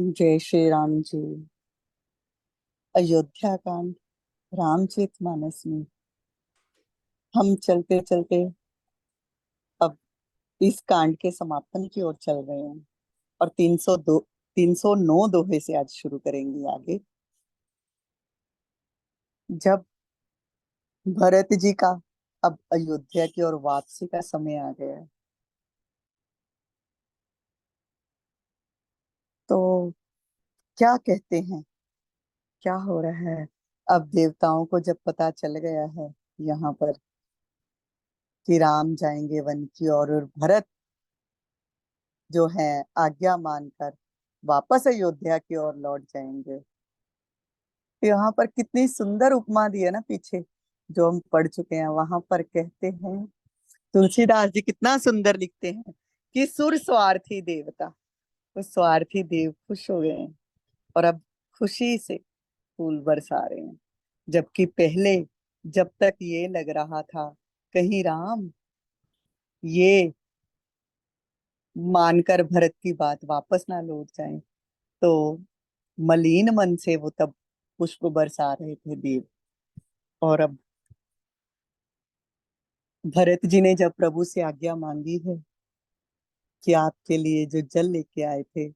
जय श्री राम जी। अयोध्या कांड, रामचरितमानस में हम चलते चलते अब इस कांड के समापन की ओर चल रहे हैं और 309 दोहे से आज शुरू करेंगे आगे। जब भरत जी का अब अयोध्या की ओर वापसी का समय आ गया है, तो क्या कहते हैं, क्या हो रहा है। अब देवताओं को जब पता चल गया है यहाँ पर कि राम जाएंगे वन की ओर और भरत जो है आज्ञा मानकर वापस अयोध्या की ओर लौट जाएंगे। तो यहाँ पर कितनी सुंदर उपमा दी है ना, पीछे जो हम पढ़ चुके हैं। वहां पर कहते हैं, तुलसीदास जी कितना सुंदर लिखते हैं कि सुर स्वार्थी देवता, तो स्वार्थी देव खुश हो गए हैं और अब खुशी से फूल बरसा रहे हैं। जबकि पहले जब तक ये लग रहा था कहीं राम ये मानकर भरत की बात वापस ना लौट जाए, तो मलिन मन से वो तब पुष्प बरसा रहे थे देव। और अब भरत जी ने जब प्रभु से आज्ञा मांगी है कि आपके लिए जो जल लेके आए थे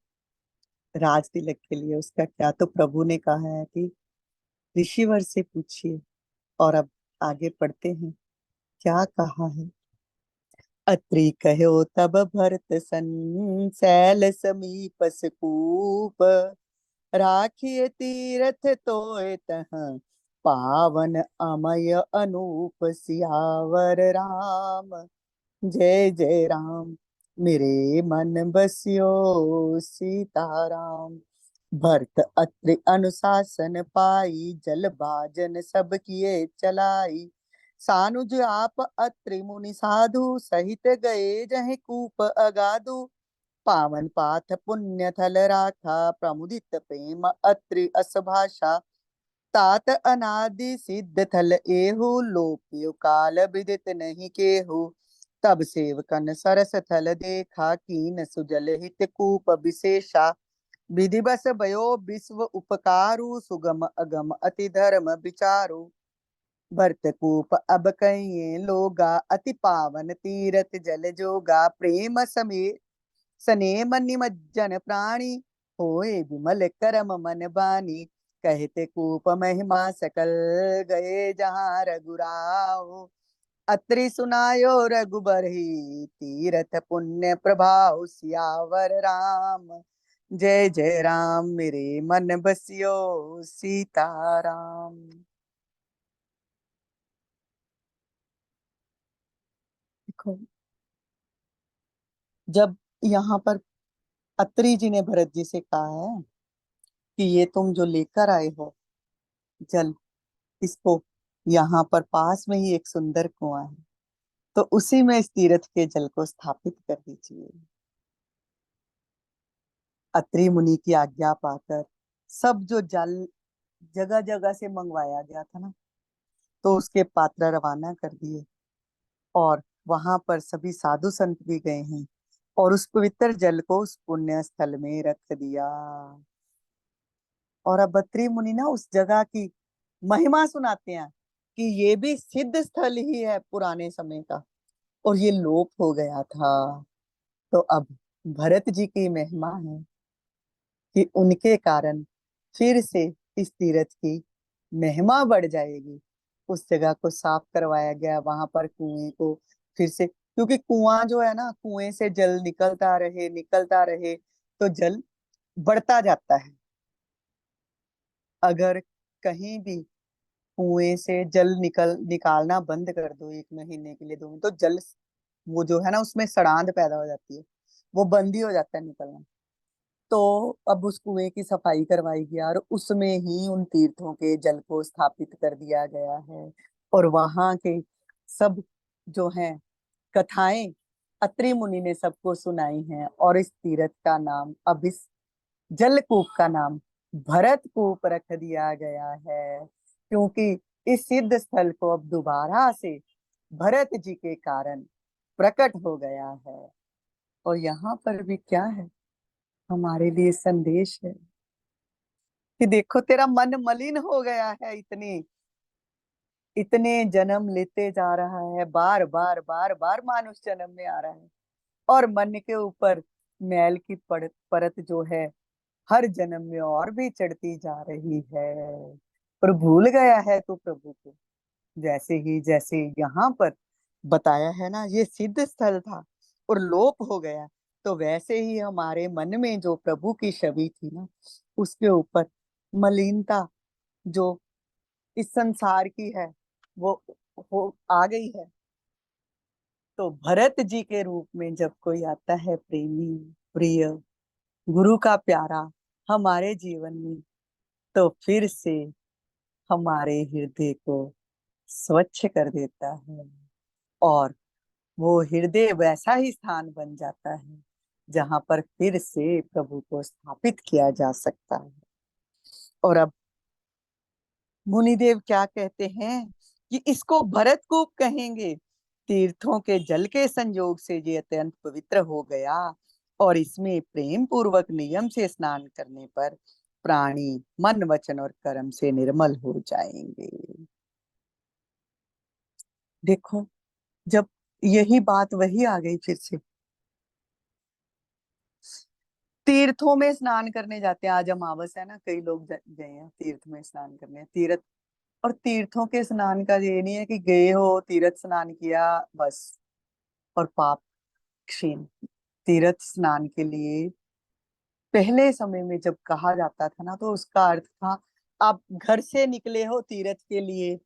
राज तिलक के लिए, उसका क्या, तो प्रभु ने कहा है कि ऋषिवर से पूछिए। और अब आगे पढ़ते हैं, क्या कहा है। अत्रि कहो तब भरत सन, सैल समीपस कूप, राखिए तीरथ तोय तह, पावन अमय अनूप सियावर राम। जय जय राम, मेरे मन बसियो सीताराम। भरत अत्रि अनुशासन पाई, जल भाजन सब किए चलाई। सानुज आप अत्रि मुनि साधु, सहित गए जहीं कूप अगाधु। पावन पाथ पुण्य थल राखा, प्रमुदित प्रेम अत्रि अस भाषा। तात अनादि सिद्ध थल एहु, लोक काल विदित नहीं केहू। तब सेवकन सरस थल देखा, कीन सुजल हित कूप विशेषा। विधि बस भयो विश्व उपकारु, सुगम अगम अति धर्म विचारु। भरत कूप अब कहिए लोगा, अति पावन तीरथ जल जोगा। प्रेम समेत सनेम निमज्जन प्राणी, होए विमल करम मन बानी। कहते कूप महिमा सकल, गए जहाँ रघुराव। अत्रि सुनायो रघुबर ही, तीरथ पुण्य प्रभाव सियावर राम। जय जय राम, मेरे मन बसियो सीताराम। देखो, जब यहाँ पर अत्रि जी ने भरत जी से कहा है कि ये तुम जो लेकर आए हो जल, इसको यहाँ पर पास में ही एक सुंदर कुआं है, तो उसी में इस तीर्थ के जल को स्थापित कर दीजिए। अत्रि मुनि की आज्ञा पाकर सब जो जल जगह जगह से मंगवाया गया था ना, तो उसके पात्र रवाना कर दिए। और वहां पर सभी साधु संत भी गए हैं और उस पवित्र जल को उस पुण्य स्थल में रख दिया। और अब अत्रि मुनि ना उस जगह की महिमा सुनाते हैं कि ये भी सिद्ध स्थल ही है पुराने समय का, और ये लोप हो गया था। तो अब भरत जी की महिमा है कि उनके कारण फिर से इस तीर्थ की महिमा बढ़ जाएगी। उस जगह को साफ करवाया गया, वहां पर कुएं को फिर से, क्योंकि कुआं जो है ना, कुएं से जल निकलता रहे तो जल बढ़ता जाता है। अगर कहीं भी कुएं से जल निकालना बंद कर दो 1 महीने के लिए, 2 महीने, तो जल वो जो है ना उसमें सड़ांध पैदा हो जाती है, वो बंद ही हो जाता है निकलना। तो अब उस कुएं की सफाई करवाई गई और उसमें ही उन तीर्थों के जल को स्थापित कर दिया गया है। और वहां के सब जो हैं कथाएं अत्रि मुनि ने सबको सुनाई हैं, और इस तीर्थ का नाम, अब इस जलकूप का नाम भरत कूप रख दिया गया है, क्योंकि इस सिद्ध स्थल को अब दोबारा से भरत जी के कारण प्रकट हो गया है। और यहाँ पर भी क्या है, हमारे लिए संदेश है कि देखो तेरा मन मलिन हो गया है, इतने इतने जन्म लेते जा रहा है, बार बार बार बार मानुष जन्म में आ रहा है, और मन के ऊपर मैल की परत जो है हर जन्म में और भी चढ़ती जा रही है। पर भूल गया है तू प्रभु को। जैसे यहाँ पर बताया है ना, ये सिद्ध स्थल था और लोप हो गया, तो वैसे ही हमारे मन में जो प्रभु की छवि थी ना, उसके ऊपर मलिनता जो इस संसार की है वो हो आ गई है। तो भरत जी के रूप में जब कोई आता है, प्रेमी, प्रिय, गुरु का प्यारा हमारे जीवन में, तो फिर से हमारे हृदय को स्वच्छ कर देता है, और वो हृदय वैसा ही स्थान बन जाता है जहां पर फिर से प्रभु को स्थापित किया जा सकता है। और अब मुनिदेव क्या कहते हैं कि इसको भरतकूप कहेंगे। तीर्थों के जल के संयोग से ये अत्यंत पवित्र हो गया, और इसमें प्रेम पूर्वक नियम से स्नान करने पर प्राणी मन वचन और कर्म से निर्मल हो जाएंगे। देखो, जब यही बात वही आ गई फिर से, तीर्थों में स्नान करने जाते हैं। आज अमावस है ना, कई लोग गए हैं तीर्थ में स्नान करने, तीर्थ। और तीर्थों के स्नान का ये नहीं है कि गए हो तीर्थ स्नान किया बस और पाप क्षीण। तीर्थ स्नान के लिए पहले समय में जब कहा जाता था ना, तो उसका अर्थ था आप घर से निकले हो तीर्थ के लिए,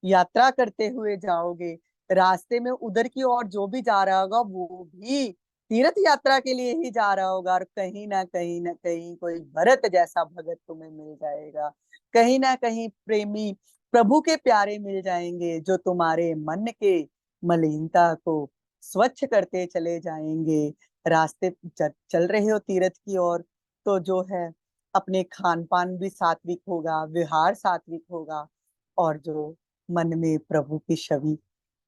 यात्रा करते हुए जाओगे, रास्ते में उधर की ओर जो भी जा रहा होगा वो भी तीर्थ यात्रा के लिए ही जा रहा होगा, और कहीं ना कहीं कोई भरत जैसा भगत तुम्हें मिल जाएगा, कहीं ना कहीं प्रेमी प्रभु के प्यारे मिल जाएंगे, जो तुम्हारे मन के मलिनता को स्वच्छ करते चले जाएंगे। रास्ते चल रहे हो तीर्थ की ओर, तो जो है अपने खान पान भी सात्विक होगा, विहार सात्विक होगा, और जो मन में प्रभु की छवि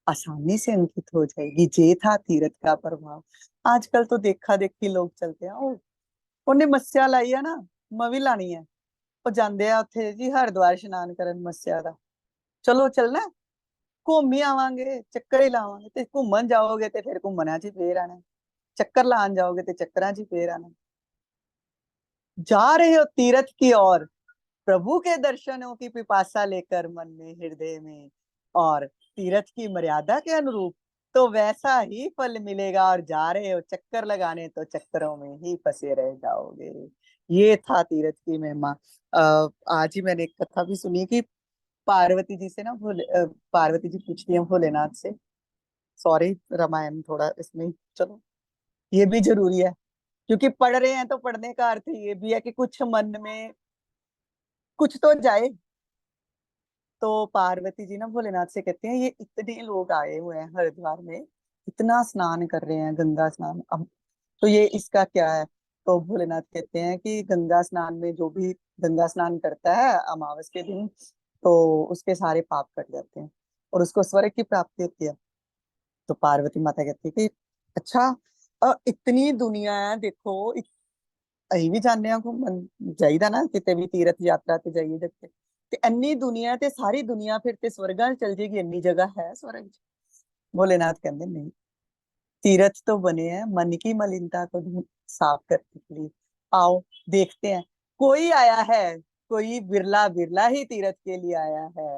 आसानी से अंकित हो जाएगी। जे था तीरथ का प्रभाव। आजकल तो देखा देखी लोग चलते हैं, ओ ਉਹਨੇ ਮੱਸਿਆ ਲਾਈ ਹੈ ਨਾ, ਮੈਂ ਵੀ ਲਾਣੀ ਹੈ, ਉਹ ਜਾਂਦੇ ਆ ਉੱਥੇ ਜੀ ਹਰਿਦੁਆਰ ਇਸ਼ਨਾਨ ਕਰਨ ਮੱਸਿਆ ਦਾ। ਚਲੋ ਚੱਲਣਾ, ਘੁੰਮ ਹੀ ਆਵਾਂਗੇ, ਚੱਕਰ ਹੀ ਲਾਵਾਂਗੇ। ਤੇ ਘੁੰਮਣ ਜਾਓਗੇ ਤੇ ਫਿਰ ਘੁੰਮਣਾ ਚ ਹੀ ਫੇਰ ਆਣਾ, ਚੱਕਰ ਲਾਉਣ ਜਾਓਗੇ ਤੇ ਚੱਕਰਾਂ ਚ ਹੀ ਫੇਰ आना। जा रहे हो तीर्थ की ओर प्रभु के दर्शनों की पिपासा लेकर मन में हृदय में, और तीर्थ की मर्यादा के अनुरूप, तो वैसा ही फल मिलेगा। और जा रहे हो चक्कर लगाने, तो चक्करों में ही फंसे रह जाओगे। ये था तीर्थ की महिमा। आज ही मैंने एक कथा भी सुनी कि पार्वती जी से ना पार्वती जी पूछती है भोलेनाथ से, सॉरी रामायण थोड़ा इसमें, चलो ये भी जरूरी है क्योंकि पढ़ रहे हैं, तो पढ़ने का अर्थ ये भी है कि कुछ मन में कुछ तो जाए। तो पार्वती जी ना भोलेनाथ से कहते हैं, ये इतने लोग आए हुए हैं हरिद्वार में, इतना स्नान कर रहे हैं, गंगा स्नान, अब तो ये इसका क्या है। तो भोलेनाथ कहते हैं कि गंगा स्नान में जो भी गंगा स्नान करता है अमावस के दिन, तो उसके सारे पाप कट जाते हैं और उसको स्वर्ग की प्राप्ति होती है। तो पार्वती माता कहती है कि अच्छा, इतनी दुनिया है देखो, ਅਸੀਂ ਵੀ ਜਾਂਦੇ ਹਾਂ ਘੁੰਮਣ, ਜਾਈਦਾ ਨਾ ਕਿਤੇ ਵੀ ਤੀਰਥ ਯਾਤਰਾ ਤੇ ਜਾਈਏ ਜਿੱਥੇ, ਤੇ ਇੰਨੀ ਦੁਨੀਆ ਤੇ ਸਾਰੀ ਦੁਨੀਆ ਫਿਰ ਤੇ ਸਵਰਗਾਂ 'ਚ ਚਲ ਜਾਏਗੀ, ਇੰਨੀ ਜਗ੍ਹਾ ਹੈ स्वर्ग 'ਚ। भोलेनाथ कहते नहीं, तीर्थ तो बने हैं मन की मलिनता को साफ करने के लिए। आओ देखते हैं, कोई आया है, कोई बिरला बिरला ही तीर्थ के लिए आया है,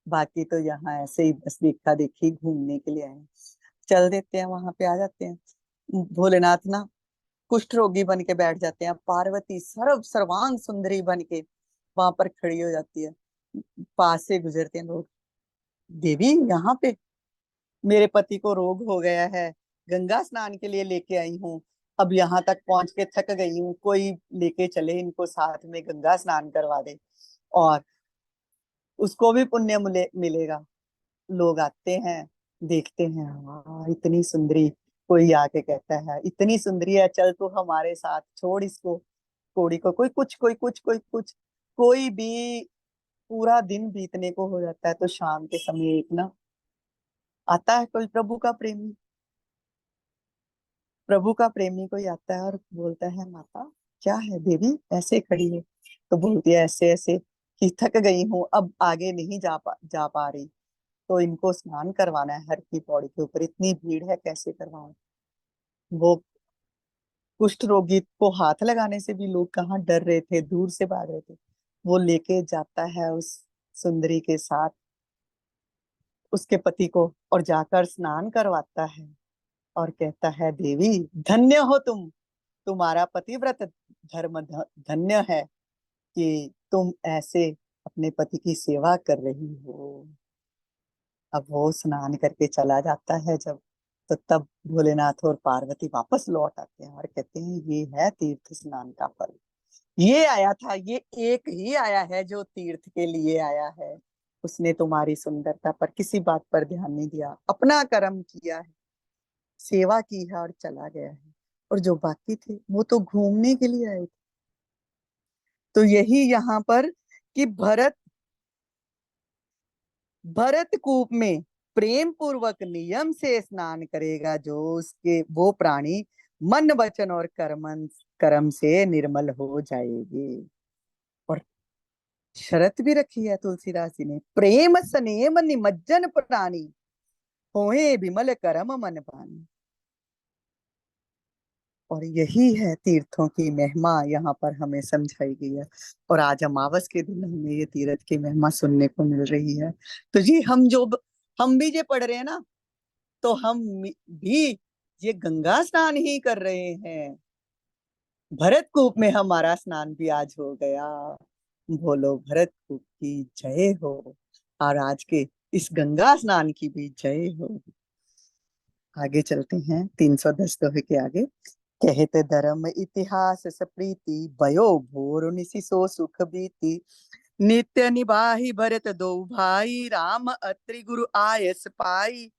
बाकी तो यहाँ ऐसे ही बस देखा देखी घूमने के लिए आए हैं। चल देते हैं, वहां पे आ जाते हैं। भोलेनाथ ना कुष्ठ रोगी बन के बैठ जाते हैं, पार्वती सर्वांग सुंदरी बन के वहां पर खड़ी हो जाती है। पास से गुजरते हैं लोग, देवी यहाँ पे मेरे पति को रोग हो गया है, गंगा स्नान के लिए लेके आई हूँ, अब यहाँ तक पहुंच के थक गई हूँ, कोई लेके चले इनको साथ में गंगा स्नान करवा दे, और उसको भी पुण्य मिलेगा। लोग आते हैं, देखते हैं, हाँ इतनी सुंदरी, कोई आके कहता है इतनी सुंदरी है, चल तू हमारे साथ, छोड़ इसको कोड़ी को, कोई कुछ कोई कुछ कोई कुछ, कोई भी। पूरा दिन बीतने को हो जाता है, तो शाम के समय एक ना आता है कोई प्रभु का प्रेमी, प्रभु का प्रेमी कोई आता है और बोलता है माता क्या है देवी, ऐसे खड़ी है? तो बोलती है ऐसे ऐसे कि थक गई हूँ, अब आगे नहीं जा पा रही, तो इनको स्नान करवाना है हर की पौड़ी के ऊपर, इतनी भीड़ है कैसे करवाऊं। वो कुष्ठ रोगी को हाथ लगाने से भी लोग कहाँ डर रहे थे, दूर से भाग रहे थे। वो लेके जाता है उस सुंदरी के साथ उसके पति को, और जाकर स्नान करवाता है, और कहता है देवी धन्य हो तुम, तुम्हारा पतिव्रत धर्म धन्य है कि तुम ऐसे अपने पति की सेवा कर रही हो। अब वो स्नान करके चला जाता है जब, तो तब भोलेनाथ और पार्वती वापस लौट आते हैं और कहते हैं ये है तीर्थ स्नान का फल। ये आया था, ये एक ही आया है जो तीर्थ के लिए आया है। उसने तुम्हारी सुंदरता पर किसी बात पर ध्यान नहीं दिया, अपना कर्म किया है, सेवा की है और चला गया है। और जो बाकी थे वो तो घूमने के लिए आए थे। तो यही यहाँ पर कि भरत भरत कूप में प्रेम पूर्वक नियम से स्नान करेगा जो उसके वो प्राणी मन वचन और कर्म से निर्मल हो जाएगी। और शर्त भी रखी है तुलसीदास जी ने, प्रेम स्नेम निमज्जन प्राणी होए विमल करम मन पानी। और यही है तीर्थों की महिमा, यहाँ पर हमें समझाई गई है। और आज अमावस के दिन हमें ये तीर्थ की महिमा सुनने को मिल रही है। तो जी हम भी ये पढ़ रहे हैं ना, तो हम भी ये गंगा स्नान ही कर रहे हैं। भरत कूप में हमारा स्नान भी आज हो गया। बोलो भरत कूप की जय हो, और आज के इस गंगा स्नान की भी जय हो। आगे चलते हैं 310 दोहे के आगे। कहते धर्म इतिहास सप्रीति, भयो भोर निशि सो सुख बीती। नित्य निबाहि भरत दो भाई, राम अत्रि गुरु आयस पाई।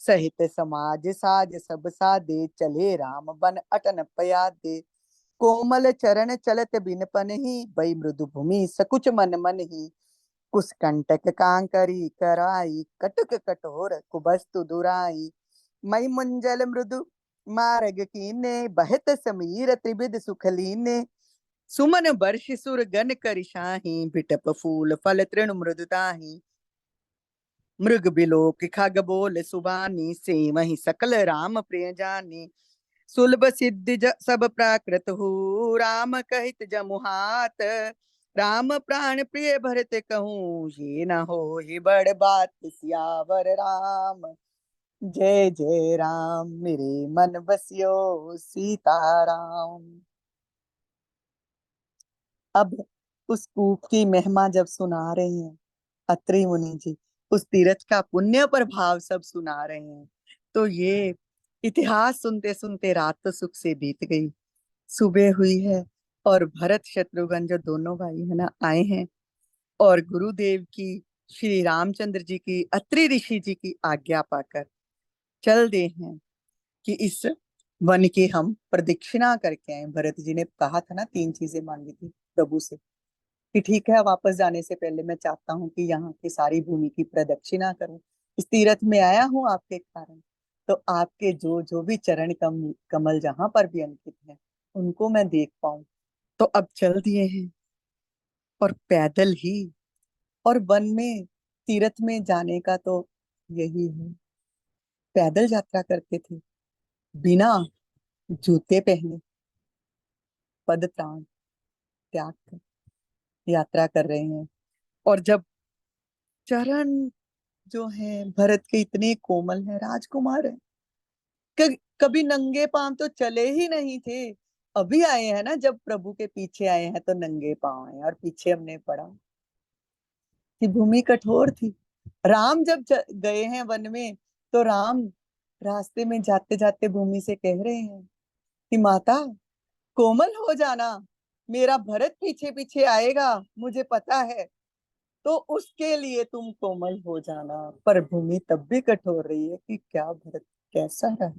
सहित समाज साज सब सादे, चले राम बन अटन पयादे। कोमल चरण चलत बिन पनहि, बई मृदु भूमि सकुच मन मन ही। कुसकंटक कांकरी कराई, कटक कठोर कुबस्तु दुराई। मई मुंजल मृदु मार्ग कीने, बहत समीर त्रिविध सुख लीने। सुमन वर्ष सुर गन करिशाही, बिटप फूल फल तृण मृदुताही। मृग बिलोक खग बोल सुबानी, से वही सकल राम प्रिय जानी। सुलभ सिद्धि सब प्राकृत हो, राम कहित जमुहात। राम प्राण प्रिय भरत कहूँ, ये न हो ही बड़ बात सियावर राम। जय जय राम मेरे मन बसियो सीताराम। अब उस कूप की महिमा जब सुना रहे हैं अत्रि मुनि जी, उस तीर्थ का पुण्य प्रभाव सब सुना रहे हैं, तो ये इतिहास सुनते सुनते रात तो सुख से बीत गई। सुबह हुई है, और भरत शत्रुघ्न जो दोनों भाई है ना आए हैं, और गुरुदेव की, श्री रामचंद्र जी की, अत्रि ऋषि जी की आज्ञा पाकर चल दे हैं कि इस वन की हम प्रदक्षिणा करके आए। भरत जी ने कहा था ना, 3 चीजें मांगी थी प्रभु से कि ठीक है वापस जाने से पहले मैं चाहता हूँ कि यहाँ की सारी भूमि की प्रदक्षिणा करूं, इस तीर्थ में आया हूँ आपके कारण, तो आपके जो जो भी चरण कमल जहां पर भी अंकित है उनको मैं देख पाऊं। तो अब चल दिए हैं, और पैदल ही, और वन में तीर्थ में जाने का तो यही है, पैदल यात्रा करते थे, बिना जूते पहने, पद त्राण त्याग कर यात्रा कर रहे हैं। और जब चरण जो है भरत के इतने कोमल है, राजकुमार है, कभी नंगे पांव तो चले ही नहीं थे। अभी आए हैं ना, जब प्रभु के पीछे आए हैं तो नंगे पांव आए, और पीछे हमने पढ़ा कि भूमि कठोर थी। राम जब गए हैं वन में, तो राम रास्ते में जाते जाते भूमि से कह रहे हैं कि माता कोमल हो जाना, मेरा भरत पीछे पीछे आएगा मुझे पता है, तो उसके लिए तुम कोमल हो जाना। पर भूमि तब भी कठोर रही है कि क्या भरत कैसा है,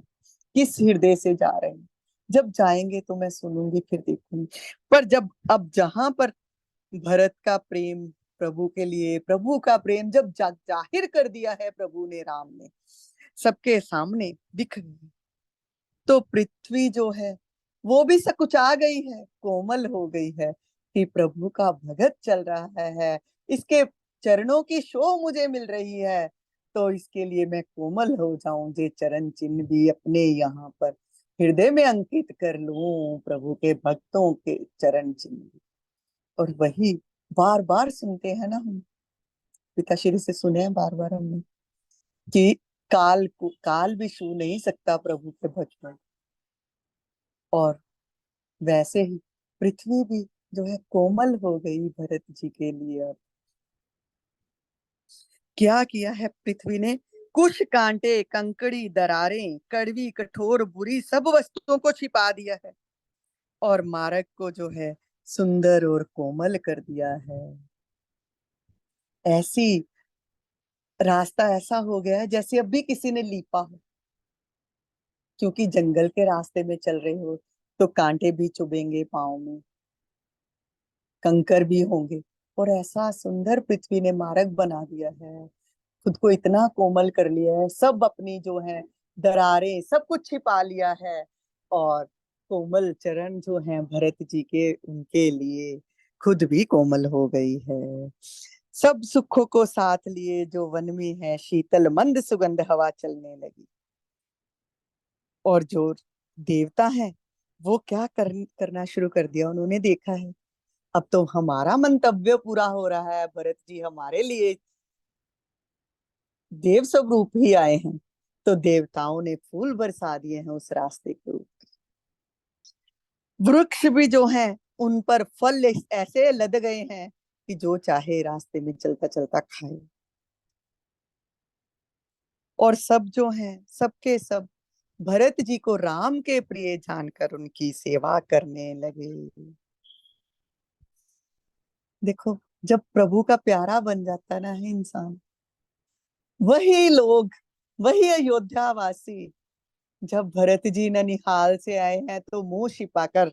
किस हृदय से जा रहे हैं। जब जाएंगे तो मैं सुनूंगी फिर देखूंगी। पर जब अब जहां पर भरत का प्रेम प्रभु के लिए, प्रभु का प्रेम जब जाहिर कर दिया है प्रभु ने, राम ने सबके सामने दिख गई, तो पृथ्वी जो है वो भी सकुचा गई है, कोमल हो गई है कि प्रभु का भगत चल रहा है, इसके चरणों की शो मुझे मिल रही है, तो इसके लिए मैं कोमल हो जाऊं, जे चरण चिन्ह भी अपने यहाँ पर हृदय में अंकित कर लूं, प्रभु के भक्तों के चरण चिन्ह। और वही बार बार सुनते हैं ना हम, पिताश्री से सुने हैं बार बार हमने कि काल भी छू नहीं सकता प्रभु के भक्त में। और वैसे ही पृथ्वी भी जो है कोमल हो गई भरत जी के लिए। अब क्या किया है पृथ्वी ने, कुछ कांटे कंकड़ी दरारें कड़वी कठोर बुरी सब वस्तुओं को छिपा दिया है, और मार्ग को जो है सुंदर और कोमल कर दिया है। ऐसी रास्ता ऐसा हो गया है जैसे अभी किसी ने लीपा हो, क्योंकि जंगल के रास्ते में चल रहे हो तो कांटे भी चुभेंगे पाँव में, कंकर भी होंगे, और ऐसा सुंदर पृथ्वी ने मार्ग बना दिया है, खुद को इतना कोमल कर लिया है, सब अपनी जो है दरारें सब कुछ छिपा लिया है, और कोमल चरण जो हैं भरत जी के, उनके लिए खुद भी कोमल हो गई है। सब सुखों को साथ लिए जो वन में है, शीतल मंद सुगंध हवा चलने लगी। और जो देवता है वो क्या करना शुरू कर दिया, उन्होंने देखा है अब तो हमारा मंतव्य पूरा हो रहा है, भरत जी हमारे लिए देव स्वरूप ही आए हैं, तो देवताओं ने फूल बरसा दिए हैं उस रास्ते के ऊपर। वृक्ष भी जो हैं उन पर फल ऐसे लद गए हैं कि जो चाहे रास्ते में चलता चलता खाए। और सब जो हैं सबके सब भरत जी को राम के प्रिय जानकर उनकी सेवा करने लगे। देखो, जब प्रभु का प्यारा बन जाता ना है इंसान, वही लोग, वही अयोध्या वासी, जब भरत जी ननिहाल से आए हैं तो मुंह छिपाकर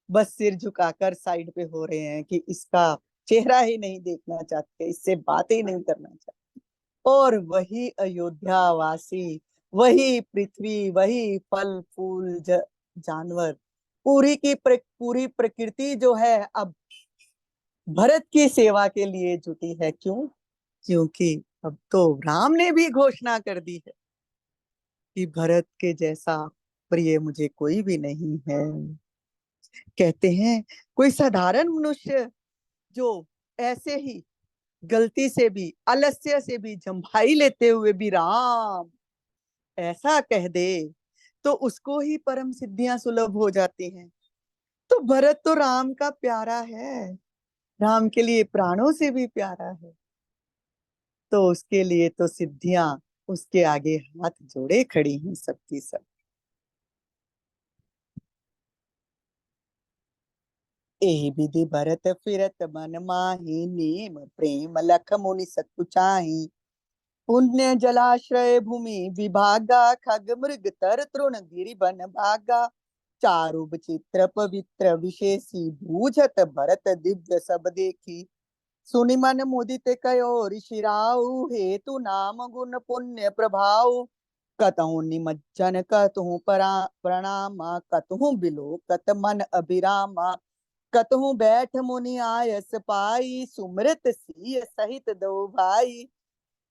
बस सिर झुकाकर साइड पे हो रहे हैं कि इसका चेहरा ही नहीं देखना चाहते, इससे बात ही नहीं करना चाहते। और वही अयोध्या वासी, वही पृथ्वी, वही फल फूल जानवर, पूरी प्रकृति जो है अब भरत की सेवा के लिए जुटी है। क्यों? क्योंकि अब तो राम ने भी घोषणा कर दी है कि भरत के जैसा प्रिय मुझे कोई भी नहीं है। कहते हैं कोई साधारण मनुष्य जो ऐसे ही गलती से भी, आलस्य से भी, जम्भाई लेते हुए भी राम ऐसा कह दे तो उसको ही परम सिद्धियां सुलभ हो जाती हैं। तो भरत तो राम का प्यारा है, राम के लिए प्राणों से भी प्यारा है, तो उसके लिए तो सिद्धियां उसके आगे हाथ जोड़े खड़ी हैं सबकी सब। एहि विधि भरत फिरत मन माही, नेम प्रेम लख मुनि सकुचाही, पुण्य जलाश्रय भूमि विभागा, खग मृग तर तृण गिरि बन भागा, चारु चित्र पवित्र विशेषी, बूझत भरत दिव्य सब देखी, सुनि मन मुदित कयो ऋषिराऊ, हेतु नाम गुण पुण्य प्रभाव, कतहु निमज्जन कतहु प्रणाम, कतहु बिलो कत मन अभिरामा, कतहु बैठ मुनि आयस पाई, सुमृत सिय सहित दो भाई,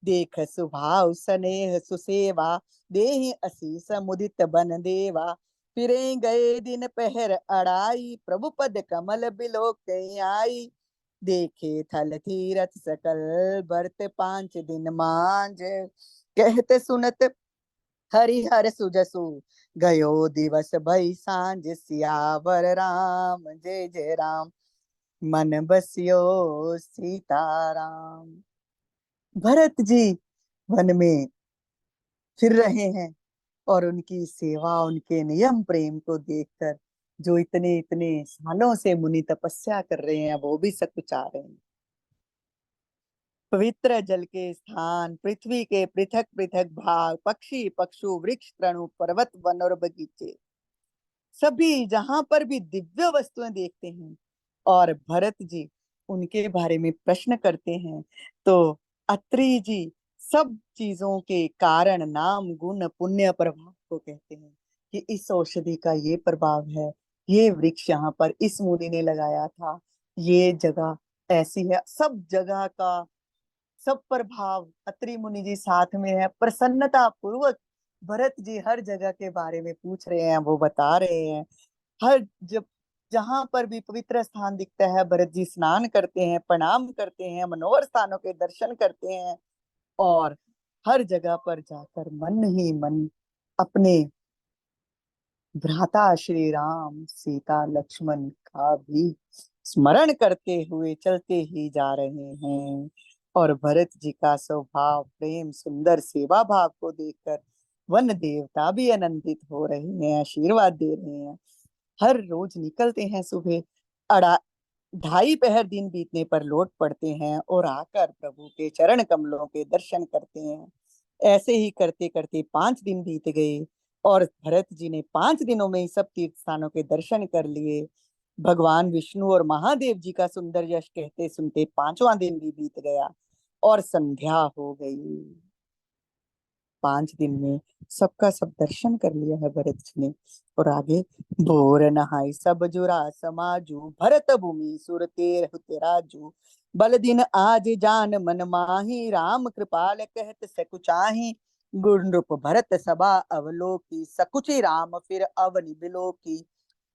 देख सुभाव स्नेह सुसेवा, देहि असीस मुदित बन देवा, फिरे गए दिन पहर अड़ाई, प्रभु पद कमल बिलो आई, देखे थल तीरथ सकल बरत, पांच दिन मांझ कहते सुनत हरिहर सुजसु, गयो दिवस भई सांझ, सियावर राम जय जय राम, मन बसियो सीताराम। भरत जी वन में फिर रहे हैं, और उनकी सेवा, उनके नियम प्रेम को देखकर जो इतने इतने सालों से मुनि तपस्या कर रहे हैं वो भी सकुचा रहे हैं। पवित्र जल के स्थान, पृथ्वी के पृथक पृथक भाग, पक्षी पक्षु वृक्ष तृणु पर्वत वन और बगीचे, सभी जहां पर भी दिव्य वस्तुएं देखते हैं और भरत जी उनके बारे में प्रश्न करते हैं, तो अत्रि जी सब चीजों के कारण, नाम गुण पुण्य प्रभाव को कहते हैं कि इस औषधि का ये प्रभाव है, ये वृक्ष यहाँ पर इस मुनि ने लगाया था, ये जगह ऐसी है। सब जगह का सब प्रभाव अत्रि मुनि जी साथ में है। प्रसन्नता पूर्वक भरत जी हर जगह के बारे में पूछ रहे हैं, वो बता रहे हैं। हर जब जहां पर भी पवित्र स्थान दिखता है, भरत जी स्नान करते हैं, प्रणाम करते हैं, मनोहर स्थानों के दर्शन करते हैं। और हर जगह पर जाकर मन ही मन अपने भ्राता श्री राम, सीता, लक्ष्मण का भी स्मरण करते हुए चलते ही जा रहे हैं। और भरत जी का स्वभाव, प्रेम, सुंदर सेवा भाव को देखकर वन देवता भी आनंदित हो रहे हैं, आशीर्वाद दे रहे हैं। हर रोज निकलते हैं सुबह, अड़ा 2:30 दिन बीतने पर लौट पड़ते हैं और आकर प्रभु के चरण कमलों के दर्शन करते हैं। ऐसे ही करते करते 5 दिन बीत गए और भरत जी ने 5 दिनों में ही सब तीर्थ स्थानों के दर्शन कर लिए। भगवान विष्णु और महादेव जी का सुंदर यश कहते सुनते 5वां दिन भी बीत गया और संध्या हो गई। 5 दिन में सबका सब दर्शन कर लिया है भरत जी ने। और आगे, भोर नहाई सब जुरा समाजू, भरत भूमि सुर तेर राजू, बल दिन आज जान मन माही, राम कृपाल कहत सकुचाही, गुण रूप भरत सभा अवलोकी, सकुचि राम फिर अवनि बिलोकी,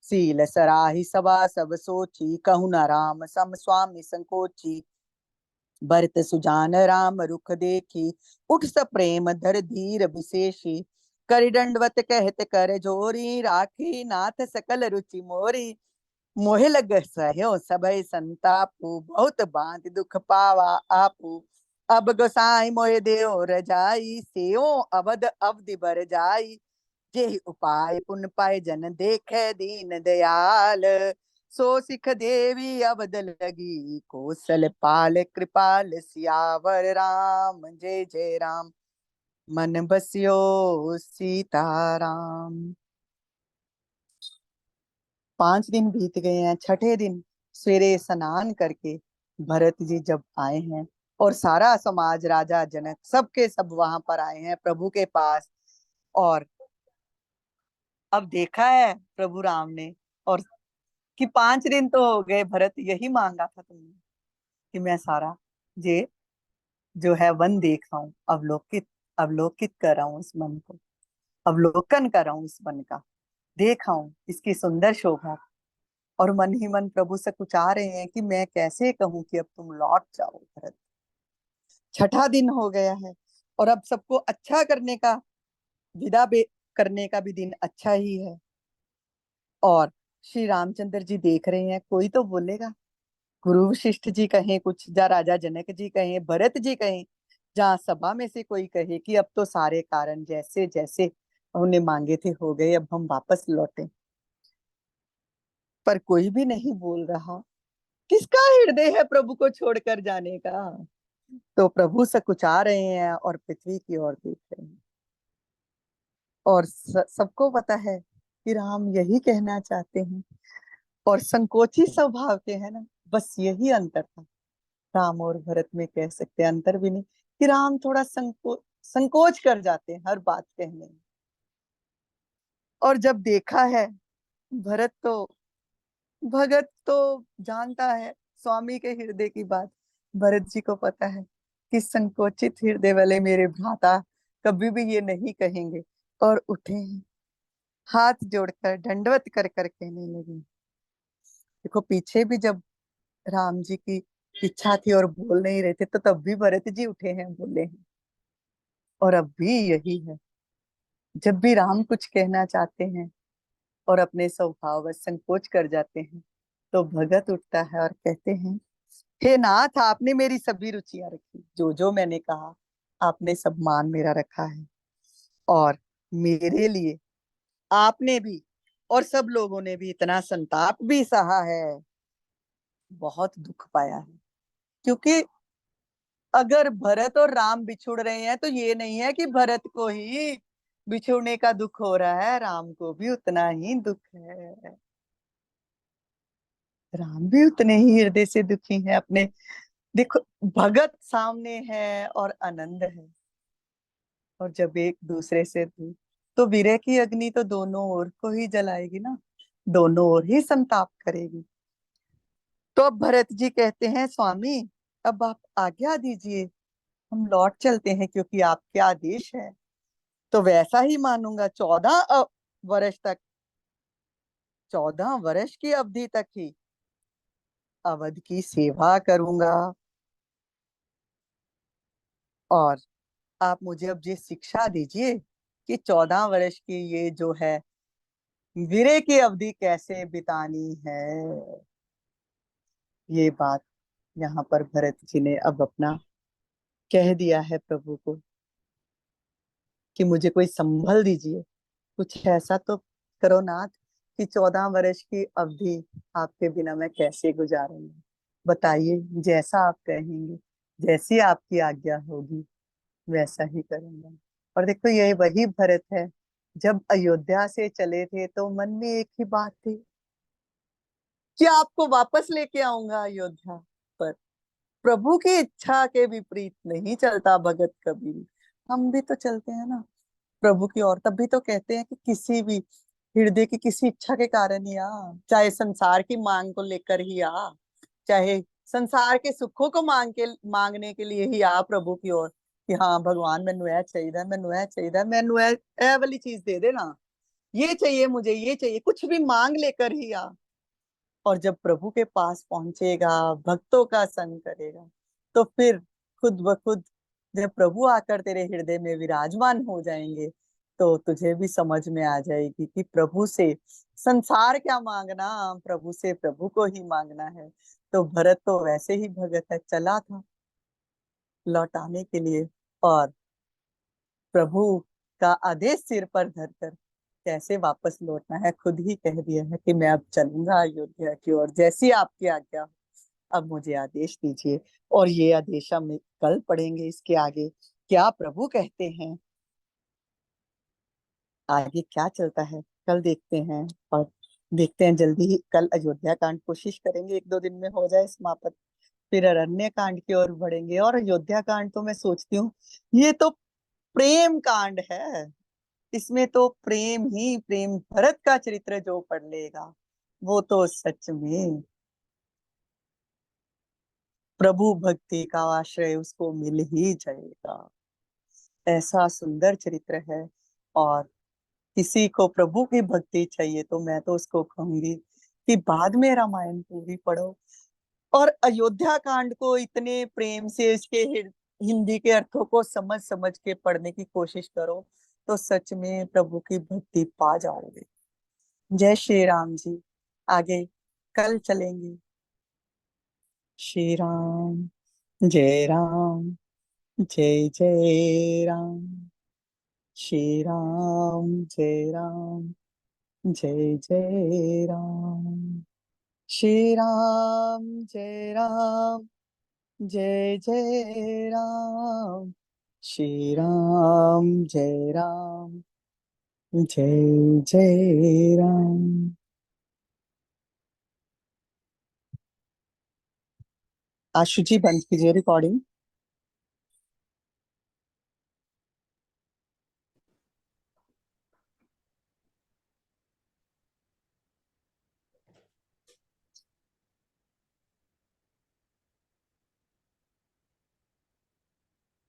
सील सराही सभा सब सोची, कहु न राम सम स्वामी संकोची, भरत सुजान राम रुख देखी, उठ स प्रेम धर धीर विशेषी, कर दंडवत कहत कर जोरी, राखी नाथ सकल रुचि मोरी, मोहे लग सहयो सबय संतापू, बहुत बांध दुख पावा आपू, अब गोसाई मोहे देव रजाई, सेओ अवध अवधि बर जाई, जे उपाय पुन पाए जन देखे दीन दयाल, सो सिख देवी अवध लगी, कौशल पाल कृपाल सियावर राम, जय जय राम, मन बसियो सीताराम। 5 दिन बीत गए हैं। छठे दिन सवेरे स्नान करके भरत जी जब आए हैं और सारा समाज, राजा जनक सबके सब वहां पर आए हैं प्रभु के पास। और अब देखा है प्रभु राम ने, और कि 5 दिन तो हो गए, भरत यही मांगा था तुमने कि मैं सारा ये जो है वन देख रहा हूँ, अवलोकित अवलोकित कर रहा हूँ इस मन को, अवलोकन कर रहा हूँ इस मन का, देख रहा हूँ इसकी सुंदर शोभा। और मन ही मन प्रभु से कुछ आ रहे हैं कि मैं कैसे कहूं कि अब तुम लौट जाओ भरत। छठा दिन हो गया है और अब सबको अच्छा करने का, विदा करने का भी दिन अच्छा ही है। और श्री रामचंद्र जी देख रहे हैं, कोई तो बोलेगा, गुरु वशिष्ठ जी कहें कुछ, या राजा जनक जी कहें, भरत जी कहें, जहाँ सभा में से कोई कहे कि अब तो सारे कारण जैसे जैसे उन्हें मांगे थे हो गए, अब हम वापस लौटे। पर कोई भी नहीं बोल रहा। किसका हृदय है प्रभु को छोड़कर जाने का। तो प्रभु सकुचा रहे हैं और पृथ्वी की ओर देख रहे हैं। और सबको पता है कि राम यही कहना चाहते हैं और संकोची स्वभाव के हैं ना, बस यही अंतर था राम और भरत में। कह सकते हैं अंतर भी नहीं, कि राम थोड़ा संकोच कर जाते हैं हर बात कहने में। और जब देखा है, भरत तो, भगत तो जानता है स्वामी के हृदय की बात। भरत जी को पता है कि संकोचित हृदय वाले मेरे भ्राता कभी भी ये नहीं कहेंगे। और उठे हैं, हाथ जोड़कर दंडवत कर कर कहने लगे। देखो पीछे भी जब राम जी की इच्छा थी और बोल नहीं रहे थे, तो तब भी भरत जी उठे हैं, बोले हैं। और अब भी यही है, जब भी राम कुछ कहना चाहते हैं और अपने स्वभाव संकोच कर जाते हैं, तो भगत उठता है और कहते हैं, हे नाथ, आपने मेरी सभी रुचियां रखी, जो जो मैंने कहा आपने सब मान मेरा रखा है। और मेरे लिए आपने भी और सब लोगों ने भी इतना संताप भी सहा है, बहुत दुख पाया है। क्योंकि अगर भरत और राम बिछुड़ रहे हैं, तो ये नहीं है कि भरत को ही बिछुड़ने का दुख हो रहा है, राम को भी उतना ही दुख है। राम भी उतने ही हृदय से दुखी हैं अपने। देखो, भगत सामने है और आनंद है, और जब एक दूसरे से दूर, तो विरह की अग्नि तो दोनों ओर को ही जलाएगी ना। दोनों ओर ही संताप करेगी। तो अब भरत जी कहते हैं, स्वामी अब आप आज्ञा दीजिए, हम लौट चलते हैं, क्योंकि आपके आदेश है। तो वैसा ही मानूंगा, 14 वर्ष तक, 14 वर्ष की अवधि तक ही अवध की सेवा करूंगा। और आप मुझे अब ये शिक्षा दीजिए कि 14 वर्ष की ये जो है वीरे की अवधि कैसे बितानी है। ये बात यहाँ पर भरत जी ने अब अपना कह दिया है प्रभु को, कि मुझे कोई संभल दीजिए, कुछ ऐसा तो करो नाथ, कि 14 वर्ष की अवधि आपके बिना मैं कैसे गुजारूंगी। बताइए, जैसा आप कहेंगे, जैसी आपकी आज्ञा होगी, वैसा ही करूंगा। और देखो, ये वही भरत है, जब अयोध्या से चले थे तो मन में एक ही बात थी कि आपको वापस लेके आऊंगा अयोध्या। पर प्रभु की इच्छा के विपरीत नहीं चलता भगत कभी। हम भी तो चलते हैं ना प्रभु की ओर, तब भी तो कहते हैं कि किसी भी हृदय की किसी इच्छा के कारण ही आ, चाहे संसार की मांग को लेकर ही आ, चाहे संसार के सुखों को मांगने के लिए ही आ प्रभु की ओर, कि हाँ भगवान मैनू यह चाहिए, मैनू यह चाहिए, मैनू यह वाली चीज दे देना, ये चाहिए मुझे, ये चाहिए, कुछ भी मांग लेकर ही आ। और जब प्रभु के पास पहुंचेगा, भक्तों का संग करेगा, तो फिर खुद ब खुद जब प्रभु आकर तेरे हृदय में विराजमान हो जाएंगे, तो तुझे भी समझ में आ जाएगी कि प्रभु से संसार क्या मांगना, प्रभु से प्रभु को ही मांगना है। तो भरत तो वैसे ही भगत है, चला था लौटाने के लिए, और प्रभु का आदेश सिर पर धरकर कैसे वापस लौटना है खुद ही कह दिया है कि मैं अब चलूंगा अयोध्या की ओर, जैसी आपकी आज्ञा हो, अब मुझे आदेश दीजिए। और ये आदेश हम कल पढ़ेंगे, इसके आगे क्या प्रभु कहते हैं, आगे क्या चलता है कल देखते हैं। और देखते हैं जल्दी ही कल अयोध्या कांड, कोशिश करेंगे 1-2 दिन में हो जाए समाप्त। फिर अरण्य कांड की ओर बढ़ेंगे। और अयोध्या कांड तो मैं सोचती हूँ ये तो प्रेम कांड है, इसमें तो प्रेम ही प्रेम, भरत का चरित्र जो पढ़ लेगा वो तो सच में प्रभु भक्ति का आश्रय उसको मिल ही जाएगा। ऐसा सुंदर चरित्र है। और किसी को प्रभु की भक्ति चाहिए तो मैं तो उसको कहूंगी कि बाद में रामायण पूरी पढ़ो, और अयोध्या कांड को इतने प्रेम से इसके हिंदी के अर्थों को समझ समझ के पढ़ने की कोशिश करो, तो सच में प्रभु की भक्ति पा जाओगे। जय श्री राम जी। आगे कल चलेंगे। श्री राम, जय राम, जय जय राम। श्री राम, जय राम, जय जय राम। श्री राम, जय राम, जय जय राम। श्री राम, जय राम, जय जय राम। आशु जी बंद कीजिए रिकॉर्डिंग।